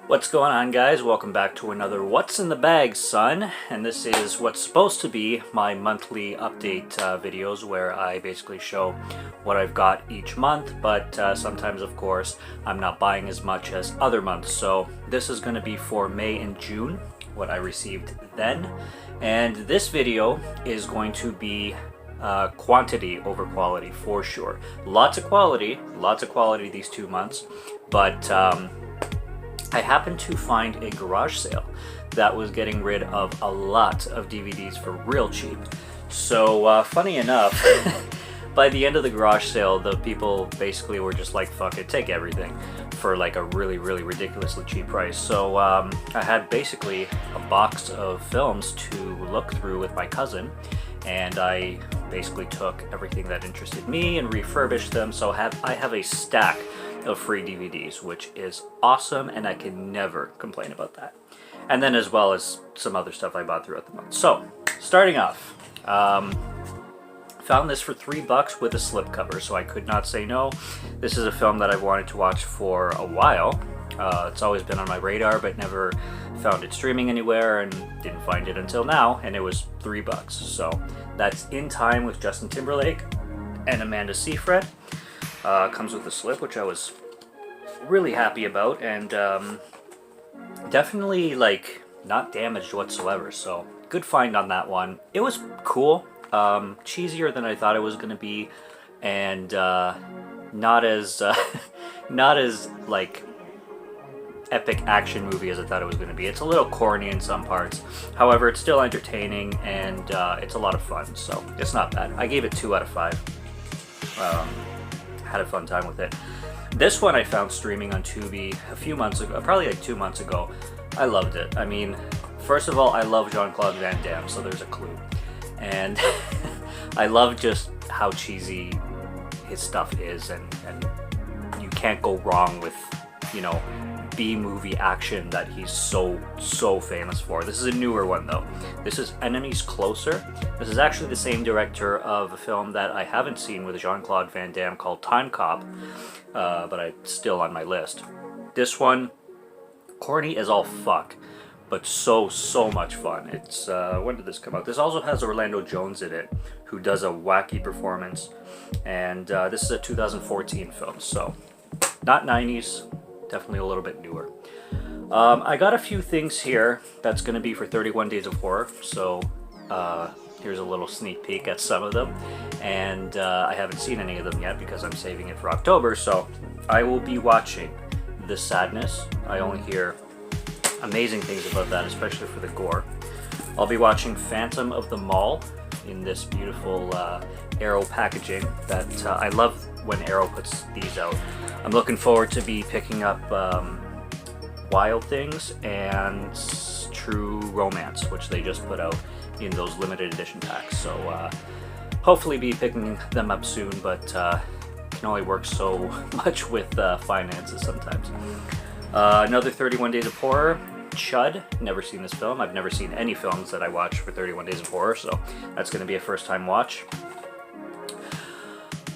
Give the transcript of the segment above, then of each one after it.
What's going on, guys? Welcome back to another What's in the Bag, son. And this is what's supposed to be my monthly update videos where I basically show what I've got each month, but sometimes, of course, I'm not buying as much as other months. So this is going to be for May and June, what I received then. And this video is going to be quantity over quality for sure. Lots of quality these 2 months, but I happened to find a garage sale that was getting rid of a lot of DVDs for real cheap. So funny enough, by the end of the garage sale, the people basically were just like, fuck it, take everything for like a really ridiculously cheap price. So I had basically a box of films to look through with my cousin, and I basically took everything that interested me and refurbished them. So I have a stack of free DVDs, which is awesome, and I can never complain about that. And then as well as some other stuff I bought throughout the month. So starting off, found this for $3 with a slipcover, so I could not say no. This is a film that I've wanted to watch for a while. It's always been on my radar, but never found it streaming anywhere, and didn't find it until now, and it was $3. So that's In Time with Justin Timberlake and Amanda Seyfried. Comes with a slip, which I was really happy about, and definitely like not damaged whatsoever, so good find on that one. It was cool, cheesier than I thought it was going to be, and not as like epic action movie as I thought it was going to be. It's a little corny in some parts, however it's still entertaining, and it's a lot of fun, so it's not bad. I gave it 2 out of 5. Had a fun time with it. This one I found streaming on Tubi a few months ago, probably like 2 months ago. I loved it. I mean, first of all, I love Jean-Claude Van Damme, so there's a clue. And I love just how cheesy his stuff is, and you can't go wrong with, you know, B-movie action that he's so famous for. This is a newer one though. This is Enemies Closer. This is actually the same director of a film that I haven't seen with Jean-Claude Van Damme called Time Cop, but it's still on my list. This one, corny as all fuck, but so much fun. It's when did this come out? This also has Orlando Jones in it, who does a wacky performance, and this is a 2014 film, so not 90s. Definitely a little bit newer. I got a few things here that's going to be for 31 Days of Horror, so here's a little sneak peek at some of them, and I haven't seen any of them yet because I'm saving it for October, so I will be watching The Sadness. I only hear amazing things about that, especially for the gore. I'll be watching Phantom of the Mall in this beautiful Arrow packaging that I love when Arrow puts these out. I'm looking forward to be picking up Wild Things and True Romance, which they just put out in those limited edition packs. So hopefully be picking them up soon, but can only work so much with finances sometimes. Another 31 Days of Horror, Chud. Never seen this film. I've never seen any films that I watch for 31 Days of Horror, so that's going to be a first time watch.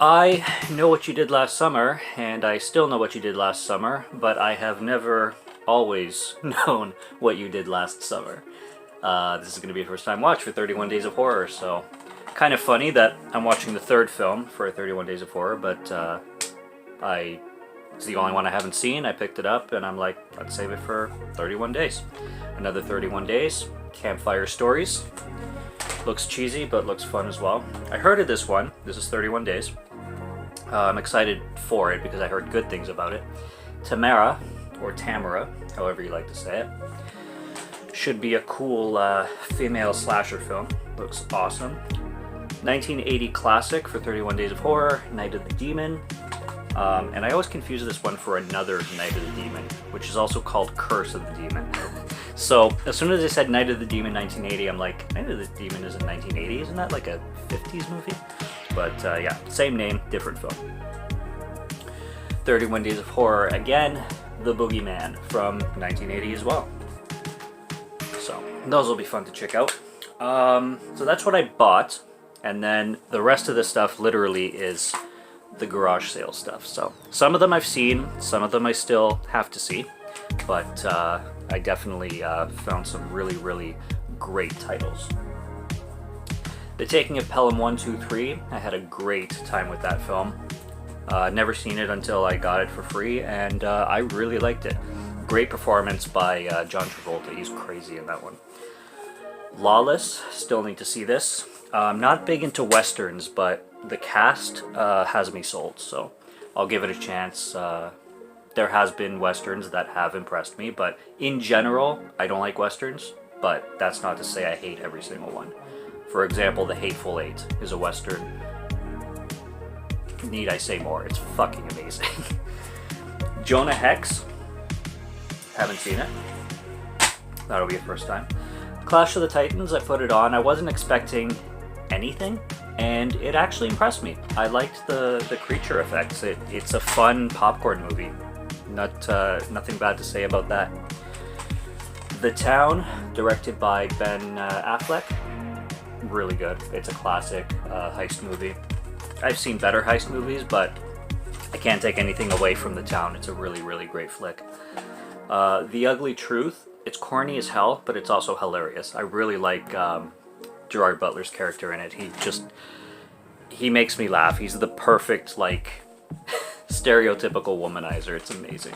I Know What You Did Last Summer, and I still know what you did last summer, but I have never always known what you did last summer. This is going to be a first time watch for 31 Days of Horror, so kind of funny that I'm watching the third film for 31 Days of Horror, but it's the only one I haven't seen. I picked it up, and I'm like, let's save it for 31 days. Another 31 Days, Campfire Stories. Looks cheesy, but looks fun as well. I heard of this one. This is 31 Days. I'm excited for it because I heard good things about it. Tamara, or Tamara, however you like to say it, should be a cool female slasher film. Looks awesome. 1980 classic for 31 Days of Horror, Night of the Demon. And I always confuse this one for another Night of the Demon, which is also called Curse of the Demon. So as soon as they said Night of the Demon 1980, I'm like, Night of the Demon isn't 1980, isn't that like a 50s movie? But yeah, same name, different film. 31 Days of Horror again, The Boogeyman from 1980 as well. So those will be fun to check out. So that's what I bought, and then the rest of the stuff literally is the garage sale stuff. So some of them I've seen, some of them I still have to see. but I definitely found some really, really great titles. The Taking of Pelham 1, 2, 3. I had a great time with that film. Never seen it until I got it for free, and I really liked it. Great performance by John Travolta. He's crazy in that one. Lawless. Still need to see this. I'm not big into westerns, but the cast has me sold, so I'll give it a chance. There has been westerns that have impressed me, but in general, I don't like westerns, but that's not to say I hate every single one. For example, The Hateful Eight is a western. Need I say more? It's fucking amazing. Jonah Hex. Haven't seen it. That'll be a first time. Clash of the Titans, I put it on. I wasn't expecting anything, and it actually impressed me. I liked the creature effects. It's a fun popcorn movie. Nothing bad to say about that. The Town, directed by Ben Affleck. Really good. It's a classic heist movie. I've seen better heist movies, but I can't take anything away from The Town. It's a really, really great flick. The Ugly Truth. It's corny as hell, but it's also hilarious. I really like Gerard Butler's character in it. He makes me laugh. He's the perfect, stereotypical womanizer. It's amazing.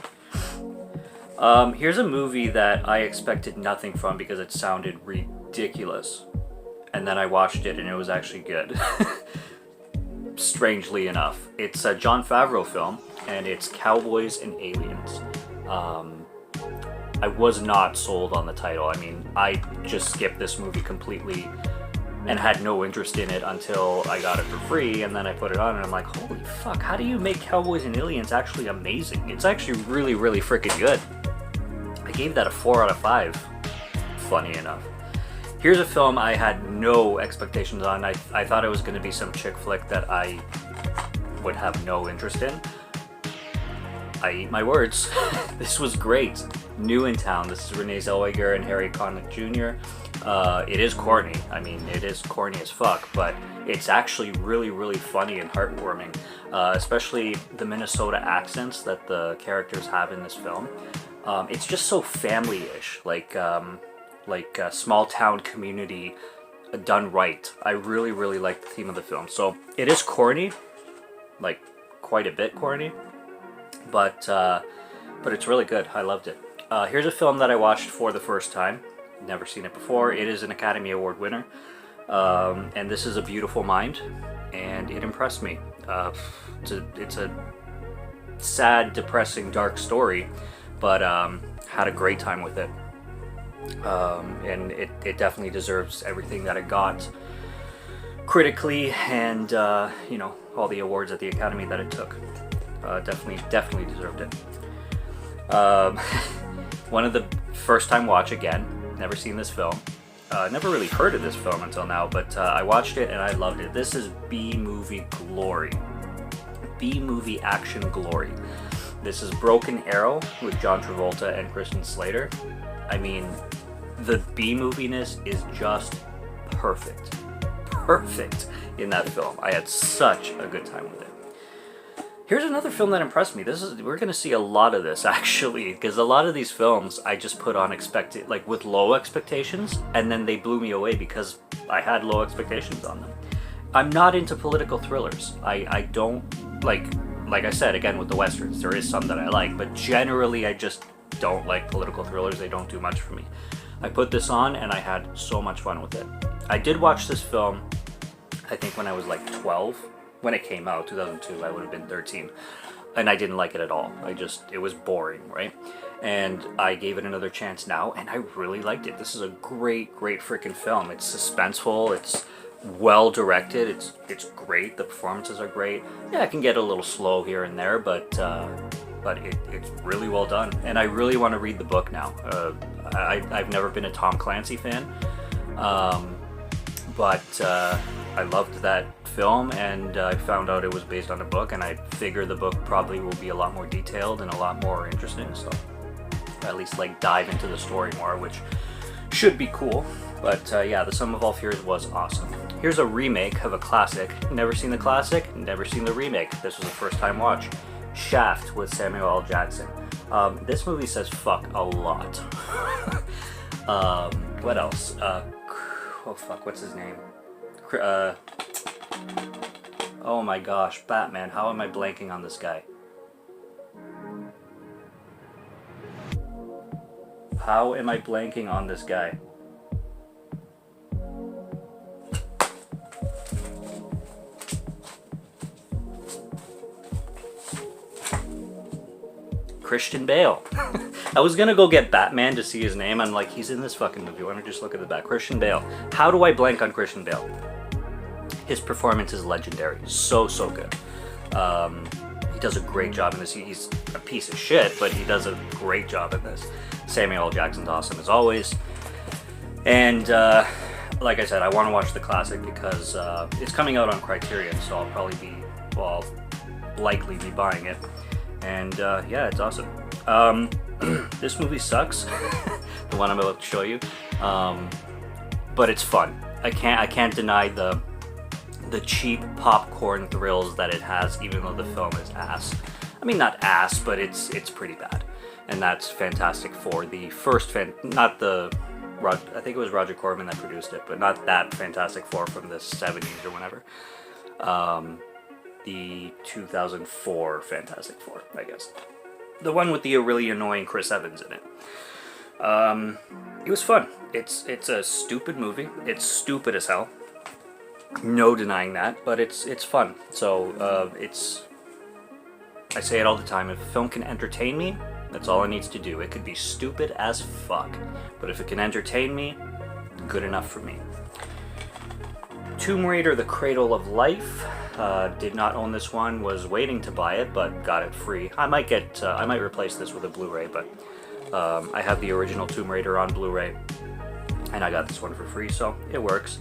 Here's a movie that I expected nothing from because it sounded ridiculous. And then I watched it and it was actually good. Strangely enough. It's a Jon Favreau film, and it's Cowboys and Aliens. I was not sold on the title. I mean, I just skipped this movie completely and had no interest in it until I got it for free, and then I put it on and I'm like, holy fuck, how do you make Cowboys and Aliens actually amazing? It's actually really, really freaking good. I gave that a 4 out of 5, funny enough. Here's a film I had no expectations on. I thought it was going to be some chick flick that I would have no interest in. I eat my words. This was great. New in town. This is Renee Zellweger and Harry Connick Jr. It is corny. I mean, it is corny as fuck, but it's actually really, really funny and heartwarming. Especially the Minnesota accents that the characters have in this film. It's just so family-ish, like a small town community done right. I really, really like the theme of the film. So it is corny, like quite a bit corny, but it's really good. I loved it. Here's a film that I watched for the first time. Never seen it before. It is an Academy Award winner, and this is A Beautiful Mind, and it impressed me. It's a sad, depressing, dark story, but had a great time with it. And it definitely deserves everything that it got critically and all the awards at the Academy that it took. Definitely deserved it. One of the first time watch again. Never seen this film. Never really heard of this film until now, but I watched it and I loved it. This is B-movie glory. B-movie action glory. This is Broken Arrow with John Travolta and Kristen Slater. I mean, the B-moviness is just perfect. Perfect in that film. I had such a good time with it. Here's another film that impressed me. We're going to see a lot of this, actually, because a lot of these films I just put on with low expectations, and then they blew me away because I had low expectations on them. I'm not into political thrillers. I don't, like I said, again, with the westerns, there is some that I like, but generally I just don't like political thrillers. They don't do much for me. I put this on and I had so much fun with it. I did watch this film, I think when I was like 12, when it came out, 2002, I would have been 13, and I didn't like it at all. It was boring, right? And I gave it another chance now, and I really liked it. This is a great, great freaking film. It's suspenseful, it's well directed, it's great, the performances are great. Yeah, it can get a little slow here and there, but it's really well done. And I really want to read the book now. I've never been a Tom Clancy fan, but I loved that film, and I found out it was based on a book, and I figure the book probably will be a lot more detailed and a lot more interesting, so at least dive into the story more, which should be cool. But yeah, The Sum of All Fears was awesome. Here's a remake of a classic. Never seen the classic, never seen the remake. This was a first time watch. Shaft with Samuel L. Jackson. This movie says fuck a lot. What else? Oh fuck, what's his name? Oh my gosh, Batman. How am I blanking on this guy? How am I blanking on this guy? Christian Bale. I was gonna go get Batman to see his name. I'm like, he's in this fucking movie. Why don't I just look at the back? Christian Bale. How do I blank on Christian Bale? His performance is legendary. So good. He does a great job in this. He's a piece of shit, but he does a great job in this. Samuel L. Jackson's awesome as always. And like I said, I want to watch the classic because it's coming out on Criterion, so I'll probably be, well, I'll likely be buying it. And yeah, it's awesome. This movie sucks, the one I'm about to show you, but it's fun. I can't deny the cheap popcorn thrills that it has, even though the film is ass. I mean, not ass, but it's pretty bad. And that's Fantastic Four, the first not the, I think it was Roger Corman that produced it, but not that Fantastic Four from the 70s or whenever. The 2004 Fantastic Four, I guess. The one with the really annoying Chris Evans in it. It was fun. It's a stupid movie. It's stupid as hell. No denying that, but it's fun. So I say it all the time. If a film can entertain me, that's all it needs to do. It could be stupid as fuck, but if it can entertain me, good enough for me. Tomb Raider: The Cradle of Life. Did not own this one. Was waiting to buy it, but got it free. I might replace this with a Blu-ray, but I have the original Tomb Raider on Blu-ray, and I got this one for free, so it works.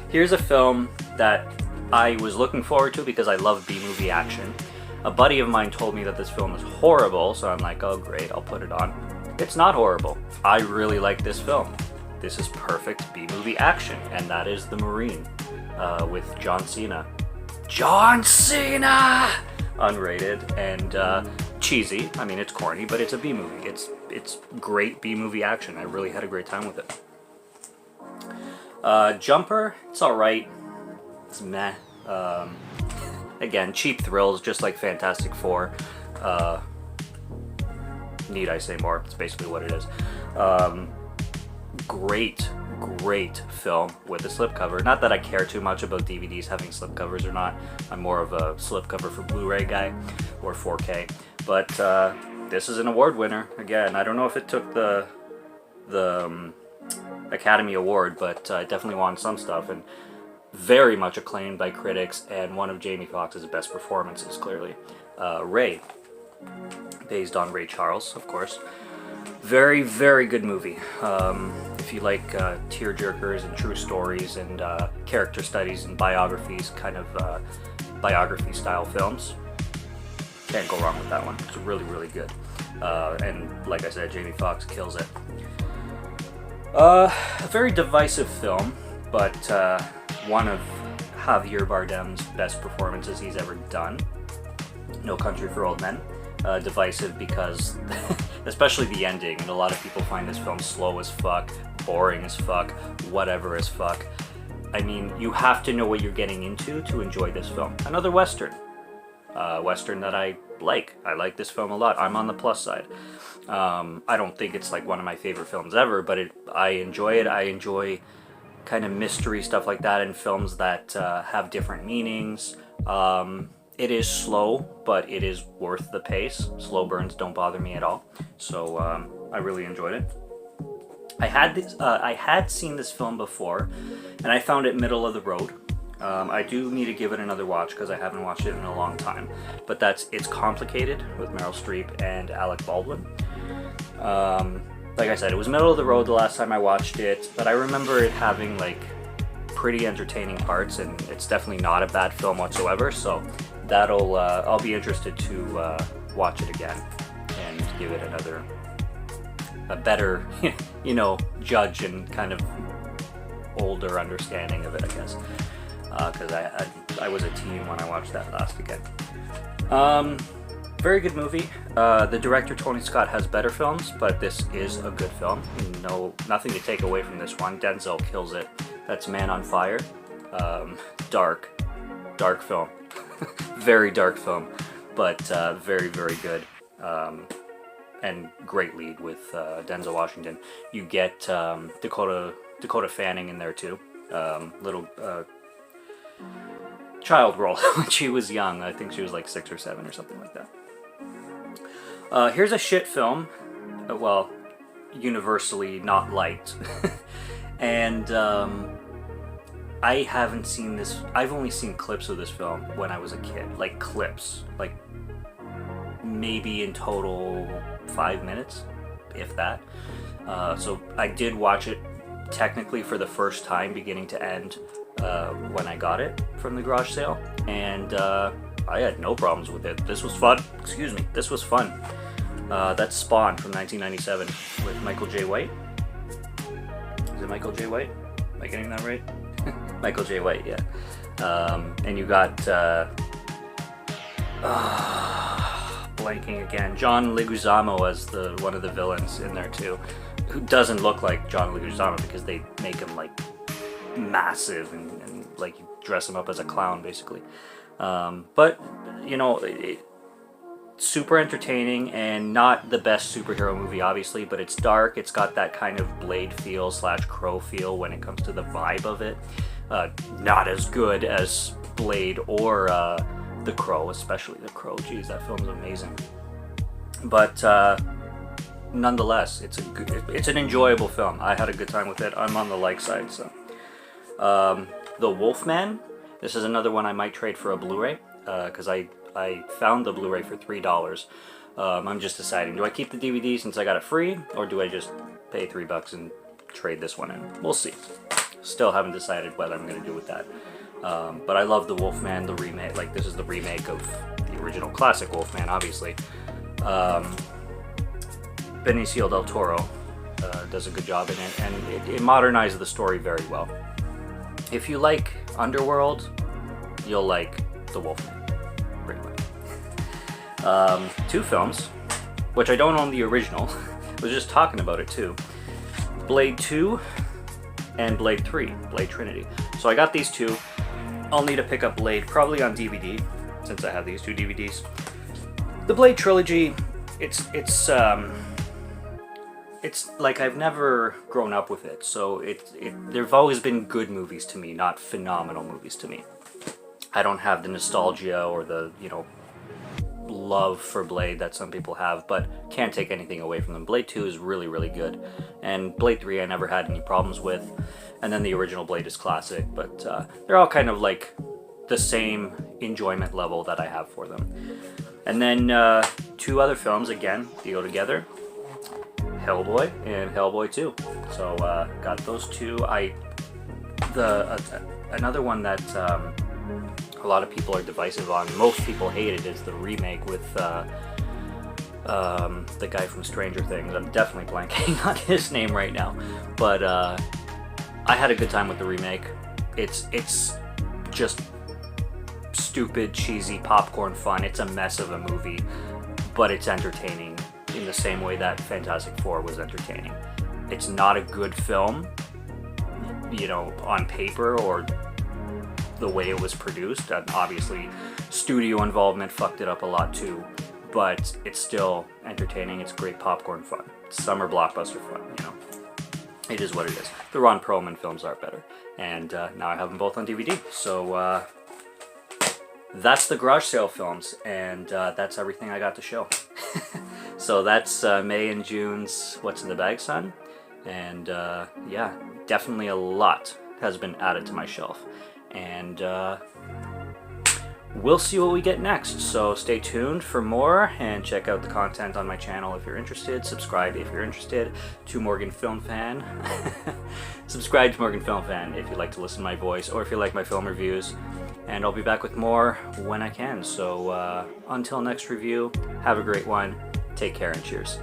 Here's a film that I was looking forward to because I love B-movie action. A buddy of mine told me that this film is horrible, so I'm like, oh great, I'll put it on. It's not horrible. I really like this film. This is perfect B-movie action, and that is The Marine, with John Cena. John Cena! Unrated and cheesy. I mean, it's corny, but it's a B-movie. It's great B-movie action. I really had a great time with it. Jumper, it's alright. It's meh. Again, cheap thrills, just like Fantastic Four. Need I say more? It's basically what it is. Great film with a slipcover. Not that I care too much about DVDs having slipcovers or not. I'm more of a slipcover for Blu-ray guy or 4K. But this is an award winner. Again, I don't know if it took the Academy Award, but it definitely won some stuff, and very much acclaimed by critics, and one of Jamie Foxx's best performances, clearly. Ray, based on Ray Charles, of course. Very good movie. If you like tearjerkers and true stories and character studies and biographies, kind of biography style films, can't go wrong with that one. It's really good. And like I said, Jamie Foxx kills it. A very divisive film, but one of Javier Bardem's best performances he's ever done. No Country for Old Men. Divisive because, especially the ending, and a lot of people find this film slow as fuck, boring as fuck, whatever as fuck. I mean, you have to know what you're getting into to enjoy this film. Another Western. Western that I like. I like this film a lot. I'm on the plus side. I don't think it's like one of my favorite films ever, but I enjoy it. I enjoy kind of mystery stuff like that in films that have different meanings. It is slow, but it is worth the pace. Slow burns don't bother me at all. So I really enjoyed it. I had seen this film before, and I found it middle of the road. I do need to give it another watch because I haven't watched it in a long time. But It's Complicated with Meryl Streep and Alec Baldwin. Like I said, it was middle of the road the last time I watched it, but I remember it having like pretty entertaining parts, and it's definitely not a bad film whatsoever. So that'll I'll be interested to watch it again and give it a better judge and kind of older understanding of it, I guess, because I was a teen when I watched that last again. very good movie. The director Tony Scott has better films, but this is a good film. Nothing to take away from this one. Denzel kills it. That's Man on Fire. Dark film. Very dark film, but very, very good. And great lead with Denzel Washington. You get Dakota Fanning in there too. Little child role when she was young. I think she was like 6 or 7 or something like that. Here's a shit film. Well, universally not liked. And I haven't seen this. I've only seen clips of this film when I was a kid. Like clips. Like maybe in total 5 minutes, if that. So I did watch it technically for the first time, beginning to end, when I got it from the garage sale. And I had no problems with it. This was fun. Excuse me. This was fun. That's Spawn from 1997 with Michael J. White. Is it Michael J. White? Am I getting that right? Michael J. White, yeah. And you got blanking again. John Leguizamo as one of the villains in there too, who doesn't look like John Leguizamo because they make him like massive and like you dress him up as a clown basically. But you know, super entertaining and not the best superhero movie obviously, but it's dark. It's got that kind of Blade feel / Crow feel when it comes to the vibe of it. Not as good as Blade or The Crow, especially The Crow. Geez, that film's amazing. But nonetheless, it's an enjoyable film. I had a good time with it. I'm on the like side. So, The Wolfman. This is another one I might trade for a Blu-ray because I found the Blu-ray for $3. I'm just deciding, do I keep the DVD since I got it free, or do I just pay $3 and trade this one in? We'll see. Still haven't decided what I'm going to do with that. But I love The Wolfman, the remake. Like, this is the remake of the original classic Wolfman, obviously. Benicio del Toro does a good job in it, and it modernizes the story very well. If you like Underworld, you'll like The Wolfman, pretty much. 2 films, which I don't own the original. I was just talking about it too. Blade 2 and Blade 3, Blade Trinity. So I got these 2. I'll need to pick up Blade probably on DVD since I have these 2 DVDs. The Blade trilogy, it's like I've never grown up with it, so there've always been good movies to me, not phenomenal movies to me. I don't have the nostalgia or the, love for Blade that some people have, but can't take anything away from them. Blade 2 is really, really good, and Blade 3 I never had any problems with, and then the original Blade is classic, but they're all kind of like the same enjoyment level that I have for them. And then 2 other films, again, they go together. Hellboy and Hellboy 2. So got those 2. Another one that a lot of people are divisive on, most people hate it, is the remake with the guy from Stranger Things. I'm definitely blanking on his name right now, but I had a good time with the remake. It's just stupid, cheesy, popcorn fun. It's a mess of a movie, but it's entertaining in the same way that Fantastic Four was entertaining. It's not a good film, on paper or the way it was produced, and obviously studio involvement fucked it up a lot too, but it's still entertaining. It's great popcorn fun. It's summer blockbuster fun, It is what it is. The Ron Perlman films are better, and now I have them both on DVD. So that's the garage sale films, and that's everything I got to show. So that's May and June's What's in the Bag, Son? And yeah, definitely a lot has been added to my shelf. And we'll see what we get next. So stay tuned for more and check out the content on my channel if you're interested. Subscribe if you're interested to Morgan Film Fan. Subscribe to Morgan Film Fan if you like to listen to my voice or if you like my film reviews. And I'll be back with more when I can. So until next review, have a great one. Take care and cheers.